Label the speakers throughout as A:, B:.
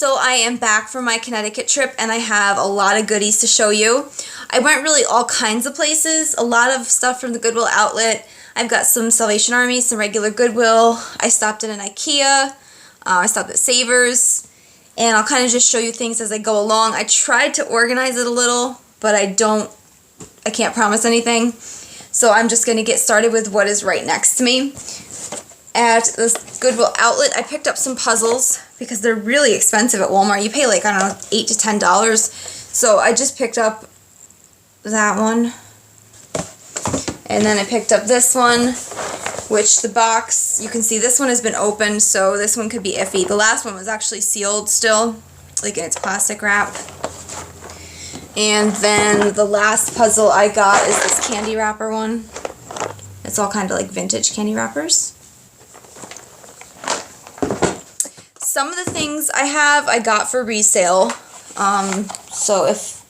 A: So I am back from my Connecticut trip and I have a lot of goodies to show you. I went really all kinds of places, a lot of stuff from the Goodwill outlet. I've got some Salvation Army, some regular Goodwill. I stopped at an Ikea. I stopped at Savers. And I'll kind of just show you things as I go along. I tried to organize it a little, but I can't promise anything. So I'm just going to get started with what is right next to me. At this Goodwill outlet, I picked up some puzzles because they're really expensive at Walmart. You pay like, I don't know, $8 to $10. So I just picked up that one. And then I picked up this one, which the box, you can see this one has been opened, so this one could be iffy. The last one was actually sealed still, like in its plastic wrap. And then the last puzzle I got is this candy wrapper one. It's all kind of like vintage candy wrappers. Some of the things I got for resale. So if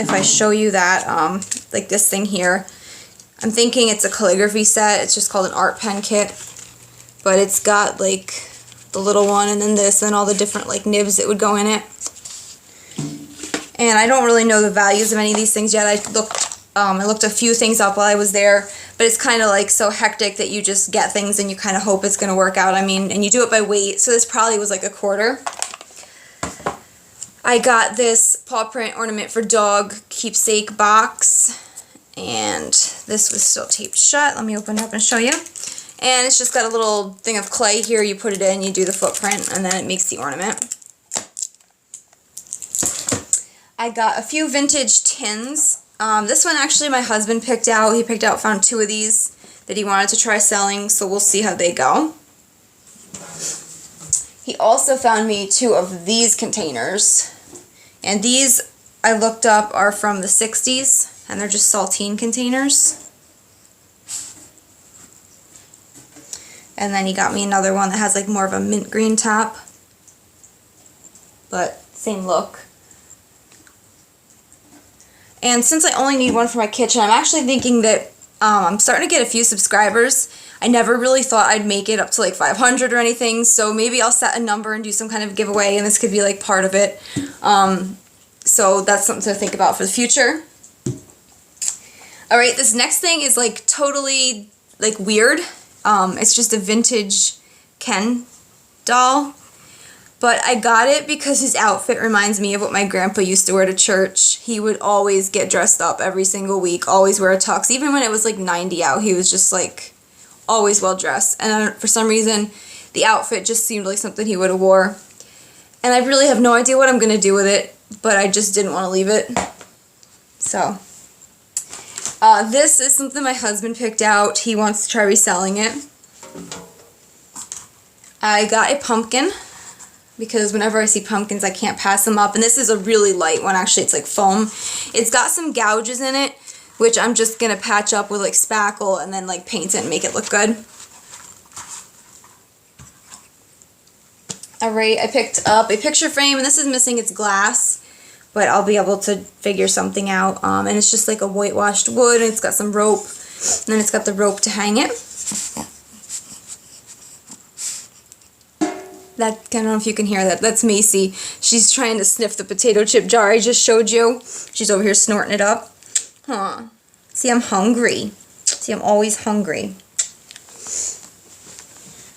A: I show you that, like this thing here, I'm thinking it's a calligraphy set. It's just called an art pen kit. But it's got like the little one and then this and all the different like nibs that would go in it. And I don't really know the values of any of these things yet. I looked a few things up while I was there, but it's kind of like so hectic that you just get things and you kind of hope it's going to work out. I mean, and you do it by weight, so this probably was like a quarter. I got this paw print ornament for dog keepsake box, and this was still taped shut. Let me open it up and show you. And it's just got a little thing of clay here. You put it in, you do the footprint, and then it makes the ornament. I got a few vintage tins. This one actually my husband picked out. He found 2 of these that he wanted to try selling, so we'll see how they go. He also found me 2 of these containers, and these I looked up are from the 60s, and they're just saltine containers. And then he got me another one that has like more of a mint green top, but same look. And since I only need one for my kitchen, I'm actually thinking that I'm starting to get a few subscribers. I never really thought I'd make it up to like 500 or anything, so maybe I'll set a number and do some kind of giveaway, and this could be like part of it. So that's something to think about for the future. Alright, this next thing is like totally like weird. It's just a vintage Ken doll. But I got it because his outfit reminds me of what my grandpa used to wear to church. He would always get dressed up every single week, always wear a tux. Even when it was like 90 out, he was just like always well dressed. And for some reason, the outfit just seemed like something he would have wore. And I really have no idea what I'm going to do with it, but I just didn't want to leave it. So, this is something my husband picked out. He wants to try reselling it. I got a pumpkin, because whenever I see pumpkins, I can't pass them up. And this is a really light one, actually. It's like foam. It's got some gouges in it, which I'm just going to patch up with like spackle and then like paint it and make it look good. Alright, I picked up a picture frame, and this is missing its glass, but I'll be able to figure something out. And it's just like a whitewashed wood, and it's got some rope, and then it's got the rope to hang it. I don't know if you can hear that. That's Macy. She's trying to sniff the potato chip jar I just showed you. She's over here snorting it up. Huh. See, I'm hungry. See, I'm always hungry.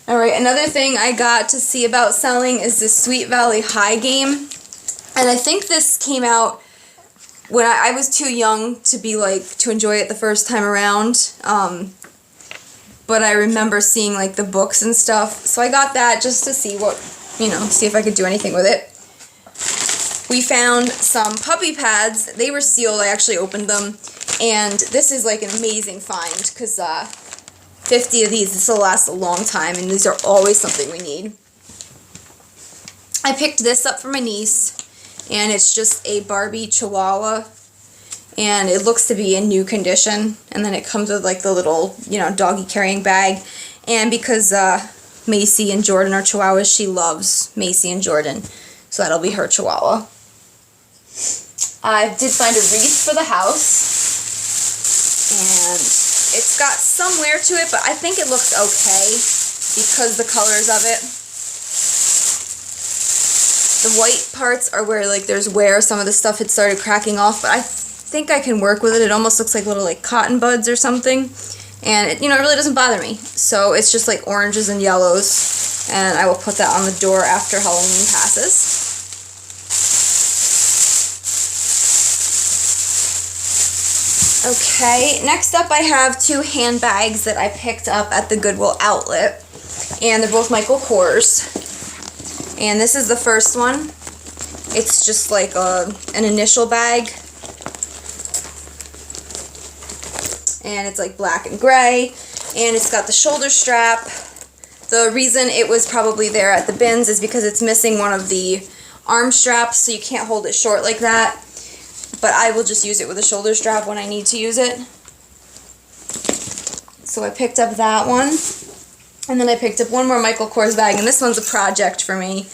A: Alright, another thing I got to see about selling is this Sweet Valley High game. And I think this came out when I was too young to be like, to enjoy it the first time around. But I remember seeing like the books and stuff. So I got that just to see what, see if I could do anything with it. We found some puppy pads. They were sealed. I actually opened them. And this is like an amazing find because 50 of these, this will last a long time. And these are always something we need. I picked this up for my niece. And it's just a Barbie Chihuahua. And it looks to be in new condition. And then it comes with like the little, doggy carrying bag. And because Macy and Jordan are Chihuahuas, she loves Macy and Jordan. So that'll be her Chihuahua. I did find a wreath for the house. And it's got some wear to it, but I think it looks okay because the colors of it. The white parts are where like there's wear. Some of the stuff had started cracking off, but I think I can work with it. It almost looks like little like cotton buds or something. And it, you know, it really doesn't bother me. So it's just like oranges and yellows. And I will put that on the door after Halloween passes. Okay, next up I have 2 handbags that I picked up at the Goodwill outlet. And they're both Michael Kors. And this is the first one. It's just like an initial bag. And it's like black and gray, and it's got the shoulder strap. The reason it was probably there at the bins is because it's missing one of the arm straps, so you can't hold it short like that. But I will just use it with a shoulder strap when I need to use it. So I picked up that one, and then I picked up one more Michael Kors bag, and this one's a project for me.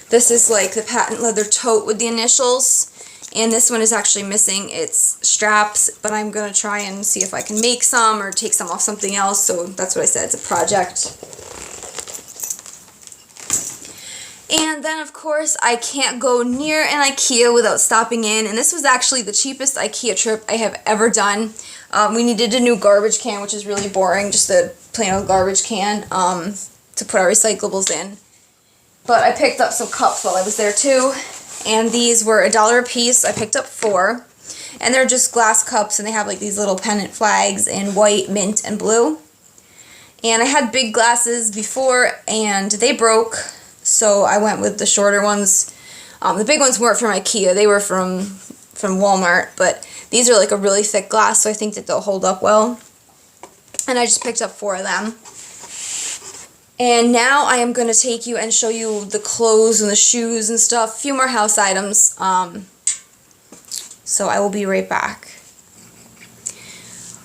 A: This is like the patent leather tote with the initials. And this one is actually missing its straps, but I'm going to try and see if I can make some or take some off something else. So that's what I said, it's a project. And then, of course, I can't go near an Ikea without stopping in. And this was actually the cheapest Ikea trip I have ever done. We needed a new garbage can, which is really boring, just a plain old garbage can to put our recyclables in. But I picked up some cups while I was there, too. And these were $1 a piece. I picked up 4. And they're just glass cups, and they have like these little pennant flags in white, mint, and blue. And I had big glasses before, and they broke, so I went with the shorter ones. The big ones weren't from Ikea. They were from Walmart, but these are like a really thick glass, so I think that they'll hold up well. And I just picked up 4 of them. And now I am going to take you and show you the clothes and the shoes and stuff. A few more house items. So I will be right back.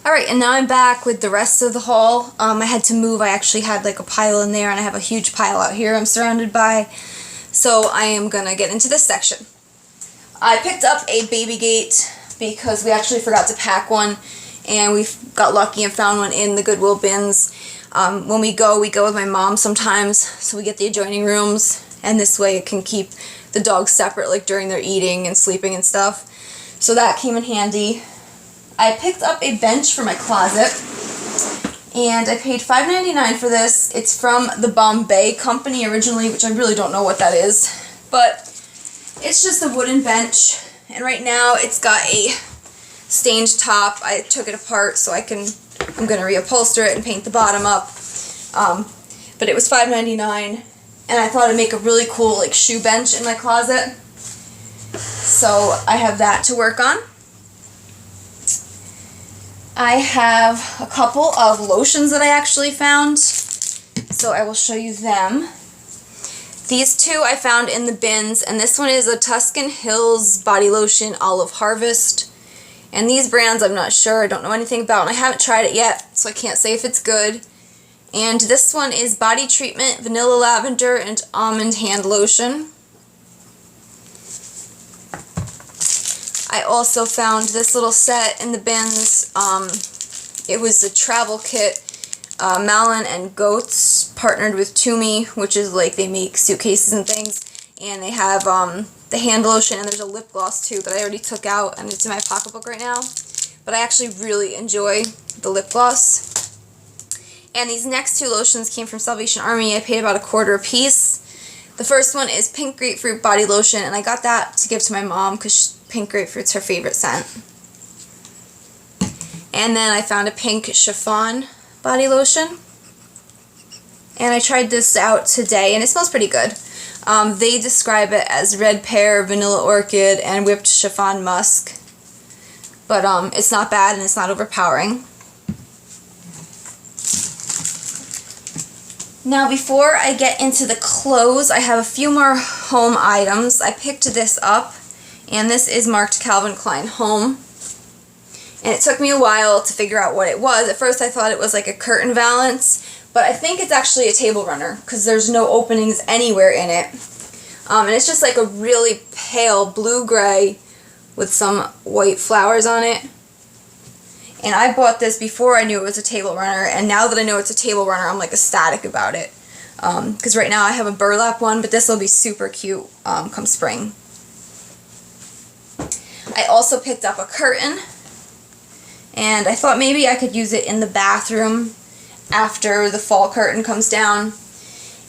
A: Alright, and now I'm back with the rest of the haul. I had to move. I actually had like a pile in there, and I have a huge pile out here I'm surrounded by. So I am going to get into this section. I picked up a baby gate because we actually forgot to pack one. And we got lucky and found one in the Goodwill bins. When we go with my mom sometimes, so we get the adjoining rooms, and this way it can keep the dogs separate, like during their eating and sleeping and stuff. So that came in handy. I picked up a bench for my closet, and I paid $5.99 for this. It's from the Bombay company originally, which I really don't know what that is, but it's just a wooden bench, and right now it's got a stained top. I took it apart so I'm going to reupholster it and paint the bottom up. But it was $5.99, and I thought it'd make a really cool like shoe bench in my closet. So I have that to work on. I have a couple of lotions that I actually found, so I will show you them. These 2 I found in the bins, and this one is a Tuscan Hills Body Lotion Olive Harvest. And these brands I'm not sure, I don't know anything about, and I haven't tried it yet, so I can't say if it's good. And this one is Body Treatment Vanilla Lavender and Almond Hand Lotion. I also found this little set in the bins. It was a travel kit. Malin and Goats partnered with Toomey, which is like they make suitcases and things. And they have the hand lotion, and there's a lip gloss too that I already took out, and it's in my pocketbook right now. But I actually really enjoy the lip gloss. And these next 2 lotions came from Salvation Army. I paid about $1.25 a piece. The first one is Pink Grapefruit Body Lotion, and I got that to give to my mom because pink grapefruit's her favorite scent. And then I found a pink chiffon body lotion. And I tried this out today, and it smells pretty good. They describe it as red pear, vanilla orchid, and whipped chiffon musk. But it's not bad, and it's not overpowering. Now before I get into the clothes, I have a few more home items. I picked this up, and this is marked Calvin Klein Home. And it took me a while to figure out what it was. At first I thought it was like a curtain valance, but I think it's actually a table runner because there's no openings anywhere in it. And it's just like a really pale blue-gray with some white flowers on it. And I bought this before I knew it was a table runner, and now that I know it's a table runner, I'm like ecstatic about it. because right now I have a burlap one, but this will be super cute come spring. I also picked up a curtain, and I thought maybe I could use it in the bathroom after the fall curtain comes down.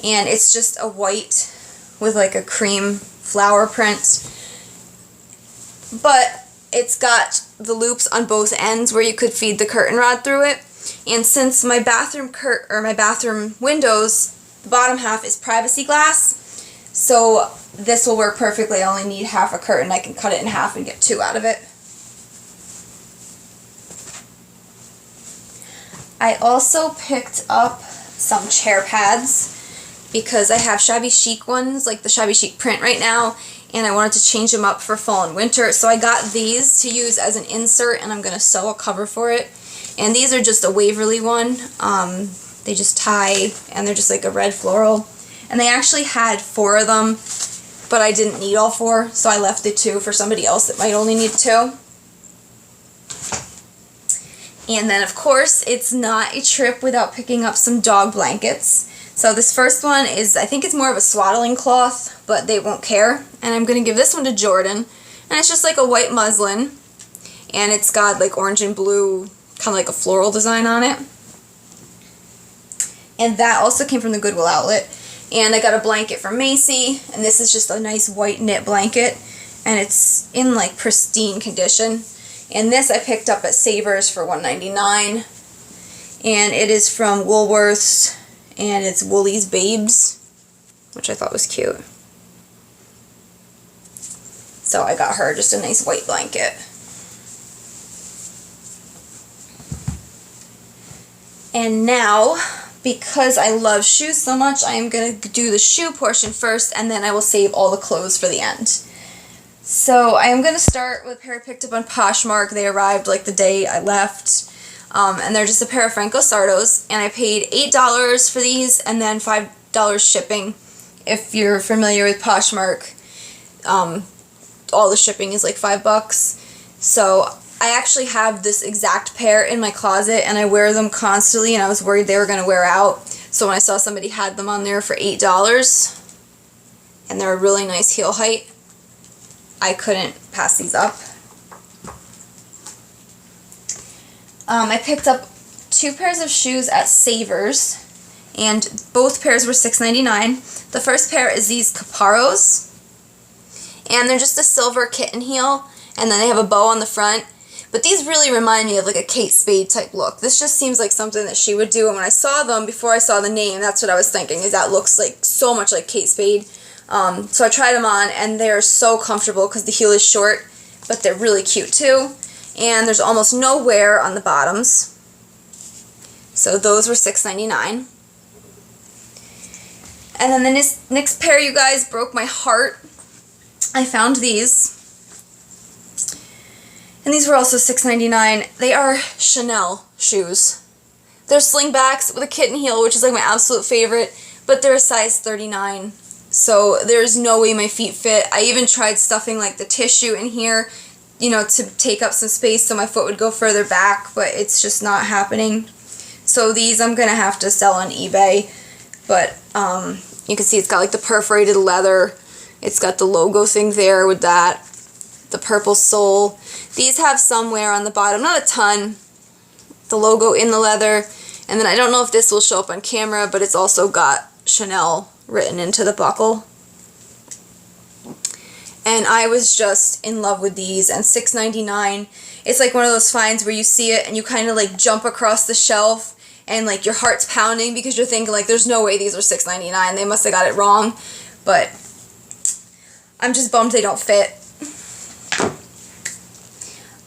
A: And it's just a white with like a cream flower print, but it's got the loops on both ends where you could feed the curtain rod through it. And since my bathroom windows, the bottom half is privacy glass, so this will work perfectly. I only need half a curtain. I can cut it in half and get 2 out of it. I also picked up some chair pads because I have shabby chic ones, like the shabby chic print right now, and I wanted to change them up for fall and winter. So I got these to use as an insert, and I'm going to sew a cover for it. And these are just a Waverly one. They just tie, and they're just like a red floral. And they actually had 4 of them, but I didn't need all 4, so I left the 2 for somebody else that might only need 2. And then, of course, it's not a trip without picking up some dog blankets. So this first one is, I think it's more of a swaddling cloth, but they won't care. And I'm going to give this one to Jordan. And it's just like a white muslin, and it's got like orange and blue, kind of like a floral design on it. And that also came from the Goodwill outlet. And I got a blanket from Macy, and this is just a nice white knit blanket, and it's in like pristine condition. And this I picked up at Savers for $1.99, and it is from Woolworths, and it's Woolies Babes, which I thought was cute. So I got her just a nice white blanket. And now, because I love shoes so much, I am going to do the shoe portion first, and then I will save all the clothes for the end. So I am going to start with a pair I picked up on Poshmark. They arrived like the day I left. And they're just a pair of Franco Sartos. And I paid $8 for these and then $5 shipping. If you're familiar with Poshmark, all the shipping is like $5. So I actually have this exact pair in my closet, and I wear them constantly, and I was worried they were going to wear out. So when I saw somebody had them on there for $8, and they're a really nice heel height, I couldn't pass these up. I picked up 2 pairs of shoes at Savers, and both pairs were $6.99. The first pair is these Caparos, and they're just a silver kitten heel, and then they have a bow on the front. But these really remind me of like a Kate Spade type look. This just seems like something that she would do, and when I saw them, before I saw the name, that's what I was thinking, is that looks like so much like Kate Spade. So I tried them on, and they're so comfortable because the heel is short, but they're really cute too. And there's almost no wear on the bottoms. So those were $6.99. And then the next pair, you guys, broke my heart. I found these. And these were also $6.99. They are Chanel shoes. They're slingbacks with a kitten heel, which is like my absolute favorite, but they're a size 39. So there's no way my feet fit. I even tried stuffing like the tissue in here, you know, to take up some space so my foot would go further back, but it's just not happening. So these I'm going to have to sell on eBay, but you can see it's got like the perforated leather. It's got the logo thing there with that, the purple sole. These have some wear on the bottom, not a ton. The logo in the leather, and then I don't know if this will show up on camera, but it's also got Chanel written into the buckle. And I was just in love with these, and $6.99. It's like one of those finds where you see it and you kind of like jump across the shelf and like your heart's pounding because you're thinking like there's no way these are $6.99. They must have got it wrong. But I'm just bummed they don't fit.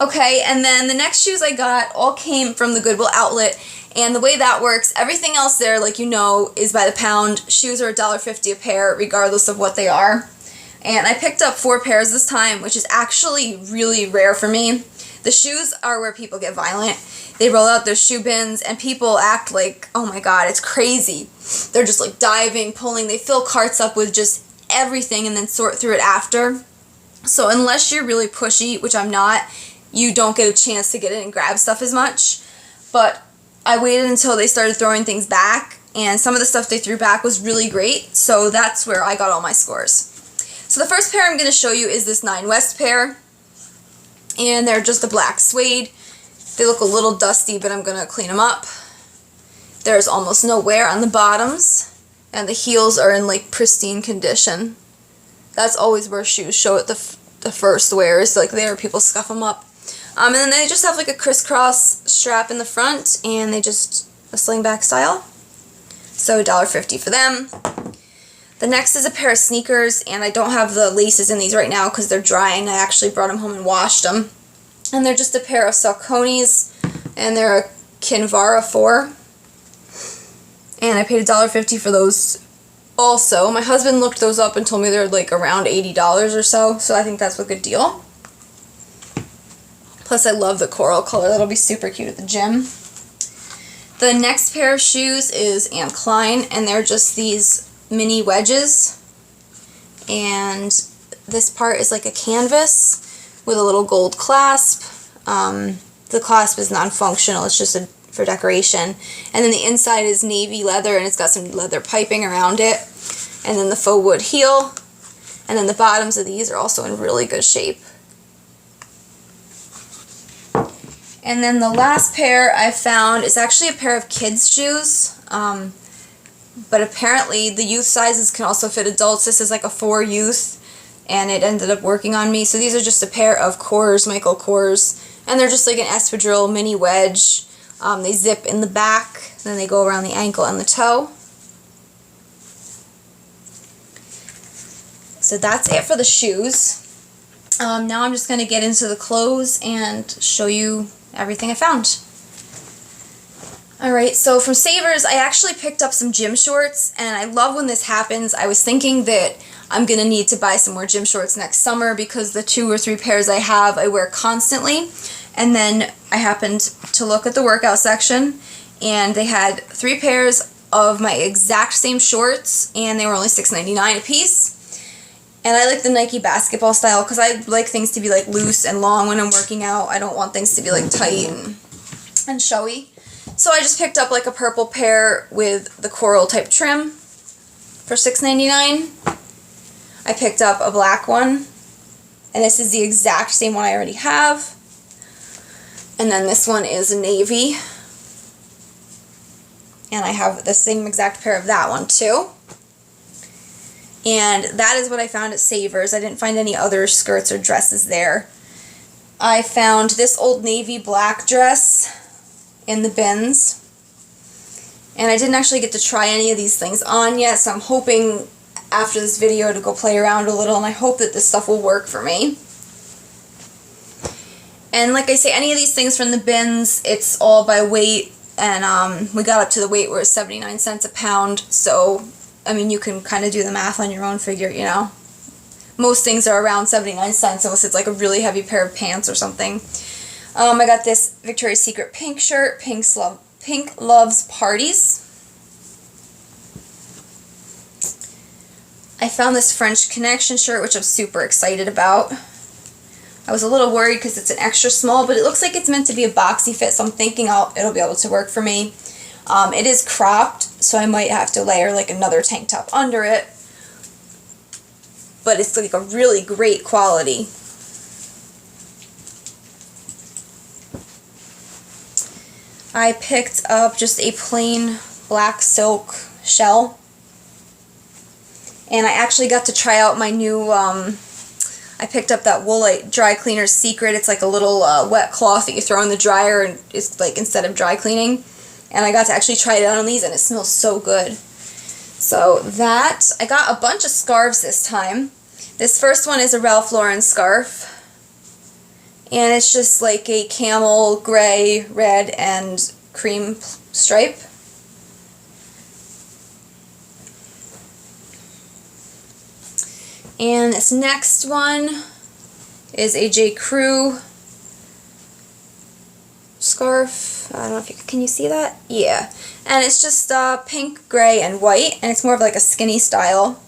A: Okay, and then the next shoes I got all came from the Goodwill outlet. And the way that works, everything else there, like you know, is by the pound. Shoes are $1.50 a pair, regardless of what they are. And I picked up 4 pairs this time, which is actually really rare for me. The shoes are where people get violent. They roll out their shoe bins, and people act like, oh my god, it's crazy. They're just like diving, pulling. They fill carts up with just everything and then sort through it after. So unless you're really pushy, which I'm not, you don't get a chance to get in and grab stuff as much. But I waited until they started throwing things back, and some of the stuff they threw back was really great, so that's where I got all my scores. So the first pair I'm going to show you is this 9 West pair, and they're just a black suede. They look a little dusty, but I'm going to clean them up. There's almost no wear on the bottoms, and the heels are in like pristine condition. That's always where shoes show it the first wear, is like there, people scuff them up. And then they just have like a crisscross strap in the front, and they just a sling back style. So $1.50 for them. The next is a pair of sneakers, and I don't have the laces in these right now because they're drying. I actually brought them home and washed them. And they're just a pair of Sauconys, and they're a Kinvara 4. And I paid $1.50 for those also. My husband looked those up and told me they're like around $80 or so I think that's a good deal. Plus I love the coral color. That'll be super cute at the gym. The next pair of shoes is Anne Klein, and they're just these mini wedges, and this part is like a canvas with a little gold clasp. The clasp is non-functional, it's just for decoration, and then the inside is navy leather, and it's got some leather piping around it, and then the faux wood heel, and then the bottoms of these are also in really good shape. And then the last pair I found is actually a pair of kids' shoes. But apparently the youth sizes can also fit adults. This is like a 4 youth, and it ended up working on me. So these are just a pair of Kors, Michael Kors, and they're just like an espadrille mini wedge. They zip in the back, then they go around the ankle and the toe. So that's it for the shoes. Now I'm just going to get into the clothes and show you everything I found. Alright, so from Savers, I actually picked up some gym shorts, and I love when this happens. I was thinking that I'm going to need to buy some more gym shorts next summer because the 2 or 3 pairs I have I wear constantly. And then I happened to look at the workout section, and they had 3 pairs of my exact same shorts, and they were only $6.99 a piece. And I like the Nike basketball style because I like things to be like loose and long when I'm working out. I don't want things to be like tight and showy. So I just picked up like a purple pair with the coral type trim for $6.99. I picked up a black one, and this is the exact same one I already have. And then this one is navy, and I have the same exact pair of that one too. And that is what I found at Savers. I didn't find any other skirts or dresses there. I found this Old Navy black dress in the bins, and I didn't actually get to try any of these things on yet, so I'm hoping after this video to go play around a little, and I hope that this stuff will work for me. And like I say, any of these things from the bins, it's all by weight, and we got up to the weight where it's 79 cents a pound, so I mean you can kind of do the math on your own, figure, you know. Most things are around 79 cents unless it's like a really heavy pair of pants or something. I got this Victoria's Secret pink shirt, Pink Loves Parties. I found this French Connection shirt, which I'm super excited about. I was a little worried because it's an extra small, but it looks like it's meant to be a boxy fit, so I'm thinking it'll be able to work for me. It is cropped, so I might have to layer like another tank top under it. But it's like a really great quality. I picked up just a plain black silk shell, and I actually got to try out my new, I picked up that Woolite Dry Cleaner's Secret. It's like a little wet cloth that you throw in the dryer, and it's like instead of dry cleaning, and I got to actually try it out on these, and it smells so good. So that, I got a bunch of scarves this time. This first one is a Ralph Lauren scarf, and it's just like a camel, gray, red, and cream stripe. And this next one is a J. Crew scarf. I don't know if can you see that? Yeah. And it's just pink, gray, and white, and it's more of like a skinny style.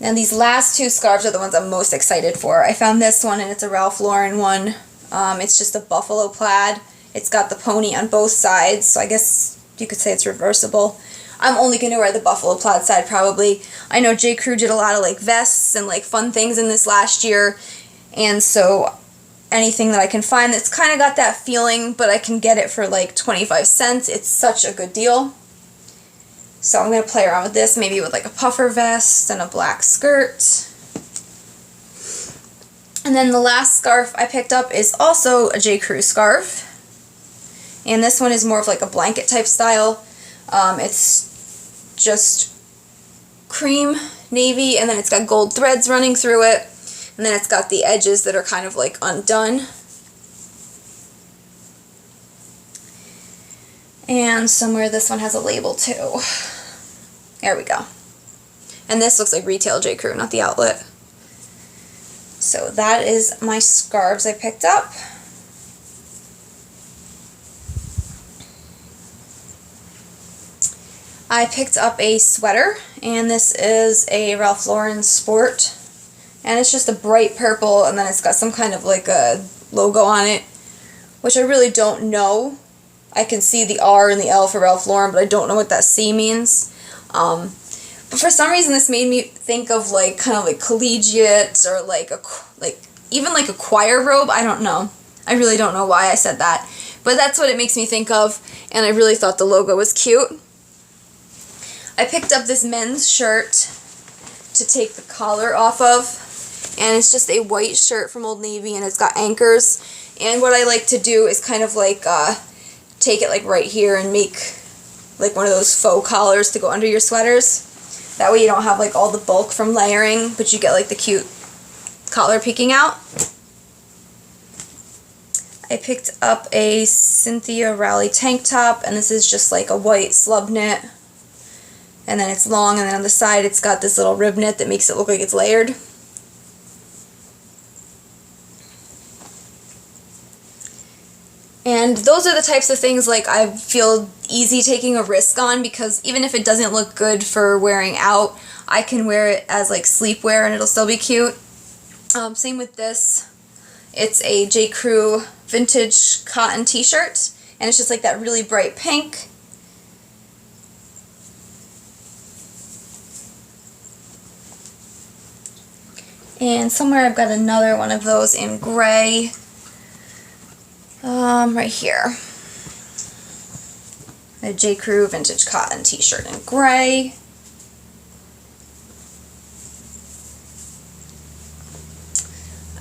A: And these last 2 scarves are the ones I'm most excited for. I found this one, and it's a Ralph Lauren one. It's just a buffalo plaid, It's got the pony on both sides, so I guess you could say it's reversible. I'm only going to wear the buffalo plaid side probably. I know J. Crew did a lot of like vests and like fun things in this last year, and so anything that I can find that's kind of got that feeling, but I can get it for like 25 cents. It's such a good deal. So I'm going to play around with this, maybe with like a puffer vest and a black skirt. And then the last scarf I picked up is also a J. Crew scarf. And this one is more of like a blanket type style. It's just cream, navy, and then it's got gold threads running through it. And then it's got the edges that are kind of like undone. And somewhere this one has a label too. There we go. And this looks like retail J. Crew, not the outlet. So that is my scarves I picked up. I picked up a sweater, and this is a Ralph Lauren Sport. And it's just a bright purple, and then it's got some kind of like a logo on it, which I really don't know. I can see the R and the L for Ralph Lauren, but I don't know what that C means. But for some reason, this made me think of like kind of like collegiate or like even like a choir robe. I don't know. I really don't know why I said that, but that's what it makes me think of. And I really thought the logo was cute. I picked up this men's shirt to take the collar off of, and it's just a white shirt from Old Navy, and it's got anchors. And what I like to do is kind of like take it like right here and make like one of those faux collars to go under your sweaters. That way you don't have like all the bulk from layering, but you get like the cute collar peeking out. I picked up a Cynthia Rowley tank top, and this is just like a white slub knit. And then it's long, and then on the side it's got this little rib knit that makes it look like it's layered. And those are the types of things like I feel easy taking a risk on, because even if it doesn't look good for wearing out, I can wear it as like sleepwear and it'll still be cute. Same with this. It's a J. Crew vintage cotton t-shirt, and it's just like that really bright pink. And somewhere I've got another one of those in gray. Right here. A J. Crew vintage cotton t-shirt in gray.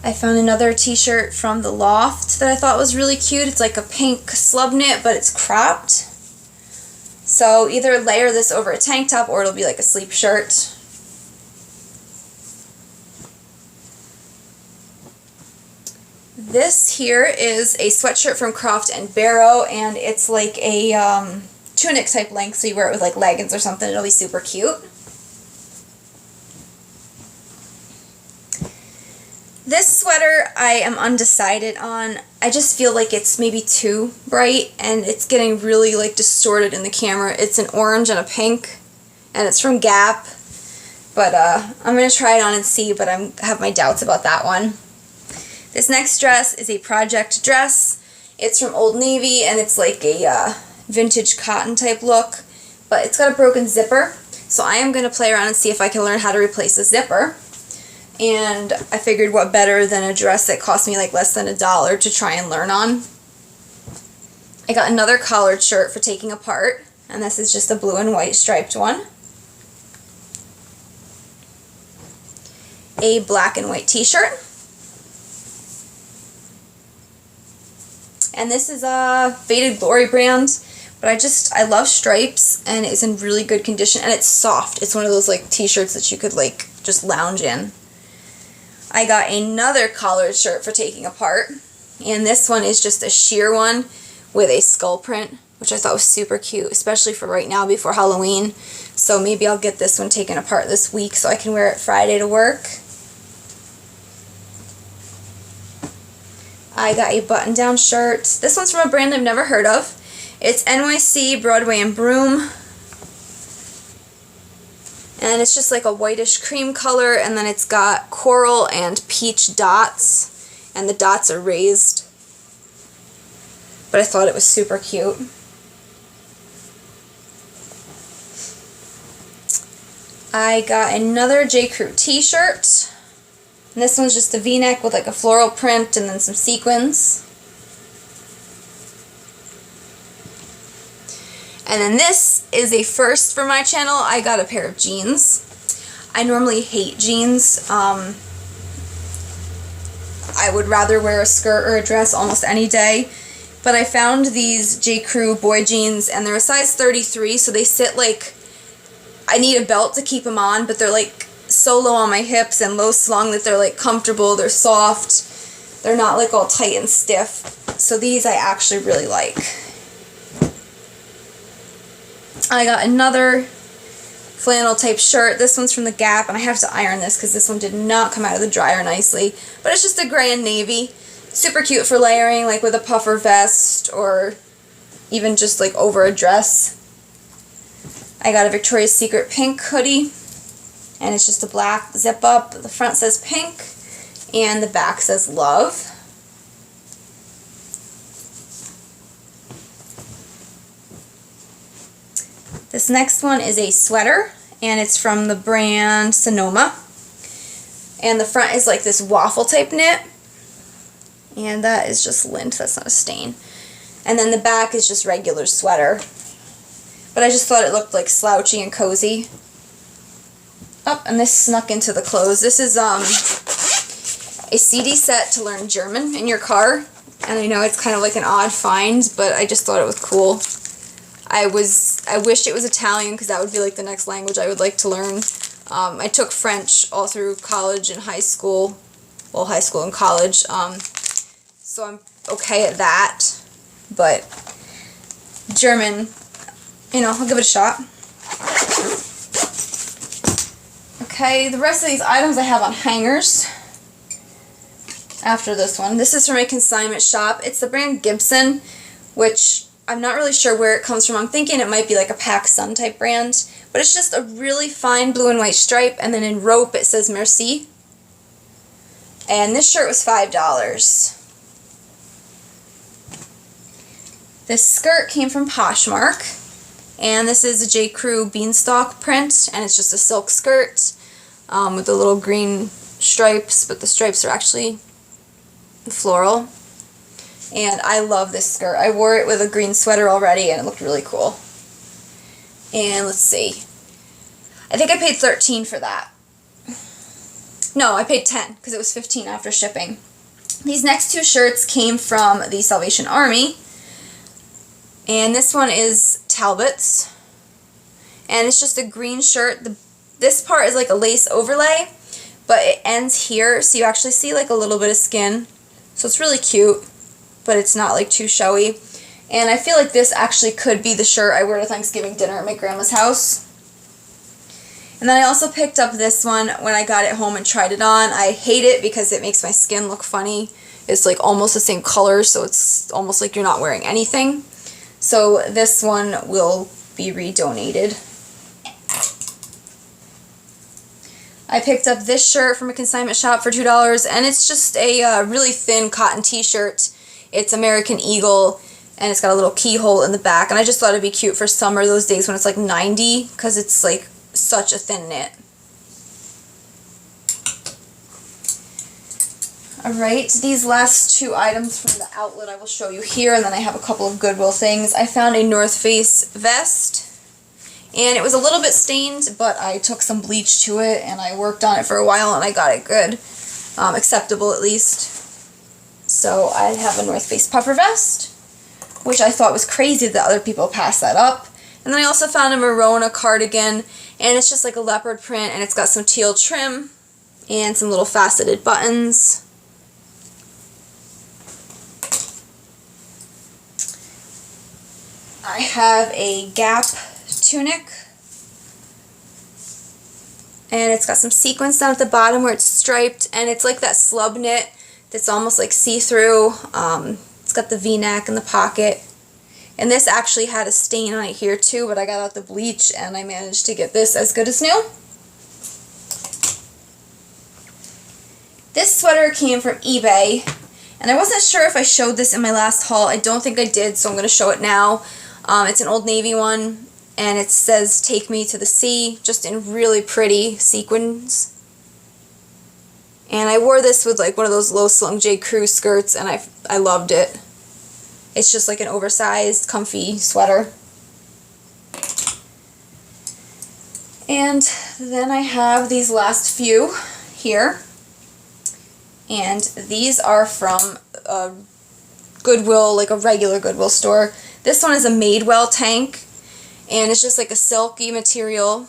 A: I found another t-shirt from the Loft that I thought was really cute. It's like a pink slub knit, but it's cropped. So either layer this over a tank top or it'll be like a sleep shirt. This here is a sweatshirt from Croft & Barrow, and it's like a tunic type length, so you wear it with like leggings or something. It'll be super cute. This sweater I am undecided on. I just feel like it's maybe too bright, and it's getting really like distorted in the camera. It's an orange and a pink, and it's from Gap. But I'm going to try it on and see, but I have my doubts about that one. This next dress is a project dress. It's from Old Navy, and it's like a vintage cotton type look, but it's got a broken zipper. So I am going to play around and see if I can learn how to replace the zipper. And I figured what better than a dress that cost me like less than $1 to try and learn on. I got another collared shirt for taking apart, and this is just a blue and white striped one. A black and white t-shirt. And this is a Faded Glory brand, but I love stripes, and it's in really good condition, and it's soft. It's one of those like t-shirts that you could like just lounge in. I got another collared shirt for taking apart, and this one is just a sheer one with a skull print, which I thought was super cute, especially for right now before Halloween. So maybe I'll get this one taken apart this week so I can wear it Friday to work. I got a button-down shirt. This one's from a brand I've never heard of. It's NYC, Broadway, and Broome. And it's just like a whitish cream color, and then it's got coral and peach dots, and the dots are raised. but I thought it was super cute. I got another J. Crew t-shirt. And this one's just a v-neck with like a floral print and then some sequins. And then this is a first for my channel. I got a pair of jeans. I normally hate jeans. I would rather wear a skirt or a dress almost any day. But I found these J. Crew boy jeans, and they're a size 33, so they sit like, I need a belt to keep them on, but they're like so low on my hips and low slung that they're like comfortable, they're soft, they're not like all tight and stiff. So these I actually really like. I got another flannel type shirt. This one's from the Gap, and I have to iron this because this one did not come out of the dryer nicely. But it's just a gray and navy. Super cute for layering, like with a puffer vest or even just like over a dress. I got a Victoria's Secret pink hoodie, and it's just a black zip up. The front says pink, and the back says love. This next one is a sweater, and it's from the brand Sonoma. And the front is like this waffle type knit, and that is just lint, that's not a stain. And then the back is just regular sweater. But I just thought it looked like slouchy and cozy. Oh, and this snuck into the clothes. This is a CD set to learn German in your car. And I know it's kind of like an odd find, but I just thought it was cool. I wished it was Italian because that would be like the next language I would like to learn. I took French all through college and high school. Well, high school and college. So I'm okay at that. But German, you know, I'll give it a shot. Okay, the rest of these items I have on hangers after this one. This is from a consignment shop. It's the brand Gibson, which I'm not really sure where it comes from. I'm thinking it might be like a PacSun type brand, but it's just a really fine blue and white stripe, and then in rope it says Merci. And this shirt was $5. This skirt came from Poshmark, and this is a J. Crew beanstalk print, and it's just a silk skirt with the little green stripes, but the stripes are actually floral. And I love this skirt. I wore it with a green sweater already, and it looked really cool. And let's see. I think I paid $13 for that. No, I paid $10 because it was $15 after shipping. These next two shirts came from the Salvation Army. And this one is Talbot's. And it's just a green shirt. This part is like a lace overlay, but it ends here, so you actually see like a little bit of skin. So it's really cute, but it's not like too showy. And I feel like this actually could be the shirt I wear to Thanksgiving dinner at my grandma's house. And then I also picked up this one when I got it home and tried it on. I hate it because it makes my skin look funny. It's like almost the same color, so it's almost like you're not wearing anything. So this one will be redonated. I picked up this shirt from a consignment shop for $2, and it's just a really thin cotton t-shirt. It's American Eagle, and it's got a little keyhole in the back, and I just thought it'd be cute for summer, those days when it's like 90, because it's like such a thin knit. Alright, these last two items from the outlet I will show you here, and then I have a couple of Goodwill things. I found a North Face vest, and it was a little bit stained, but I took some bleach to it, and I worked on it for a while, and I got it good. Acceptable at least. So I have a North Face puffer vest, which I thought was crazy that other people passed that up. And then I also found a Merona cardigan, and it's just like a leopard print, and it's got some teal trim and some little faceted buttons. I have a Gap tunic, and it's got some sequins down at the bottom where it's striped, and it's like that slub knit that's almost like see-through. It's got the V-neck and the pocket, and this actually had a stain on it here too, but I got out the bleach and I managed to get this as good as new. This sweater came from eBay, And I wasn't sure if I showed this in my last haul. I don't think I did, so I'm going to show it now. It's an Old Navy one, and it says "Take Me to the Sea," just in really pretty sequins. And I wore this with like one of those low slung J. Crew skirts, and I loved it. It's just like an oversized, comfy sweater. And then I have these last few here. And these are from Goodwill, like a regular Goodwill store. This one is a Madewell tank, and it's just like a silky material.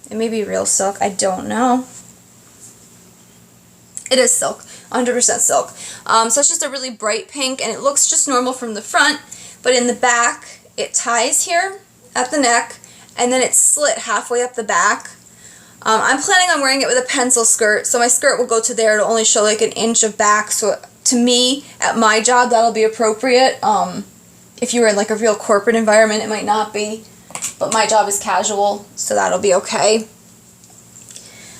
A: It may be real silk, I don't know. It is silk, 100% silk. So it's just a really bright pink, and it looks just normal from the front, but in the back, it ties here at the neck, and then it's slit halfway up the back. I'm planning on wearing it with a pencil skirt, so my skirt will go to there. It'll only show like an inch of back, so to me, at my job, that'll be appropriate. If you were in like a real corporate environment, it might not be, but my job is casual, so that'll be okay.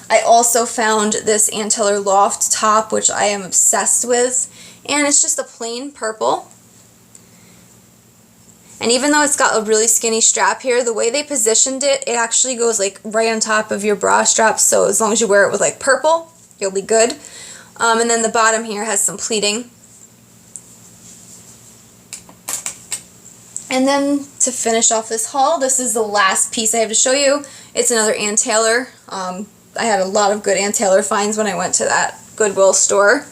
A: I also found this Antler Loft top, which I am obsessed with, and it's just a plain purple. And even though it's got a really skinny strap here, the way they positioned it, it actually goes like right on top of your bra strap, so as long as you wear it with like purple, you'll be good. And then the bottom here has some pleating. And then to finish off this haul, this is the last piece I have to show you. It's another Ann Taylor. I had a lot of good Ann Taylor finds when I went to that Goodwill store.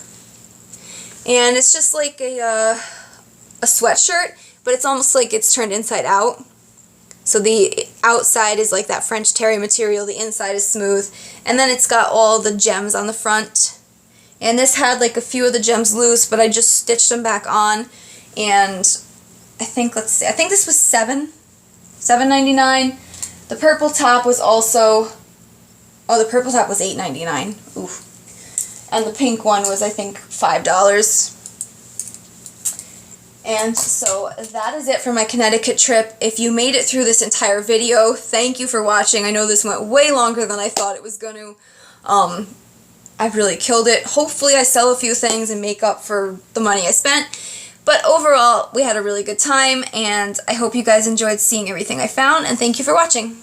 A: And it's just like a sweatshirt, but it's almost like it's turned inside out. So the outside is like that French terry material, the inside is smooth, and then it's got all the gems on the front. And this had like a few of the gems loose, but I just stitched them back on, and I think, let's see, I think this was $7.99. The purple top was also, oh, the purple top was $8.99. Oof. And the pink one was, I think, $5. And so that is it for my Connecticut trip. If you made it through this entire video, thank you for watching. I know this went way longer than I thought it was going to. I really killed it. Hopefully I sell a few things and make up for the money I spent. But overall, we had a really good time, and I hope you guys enjoyed seeing everything I found, and thank you for watching.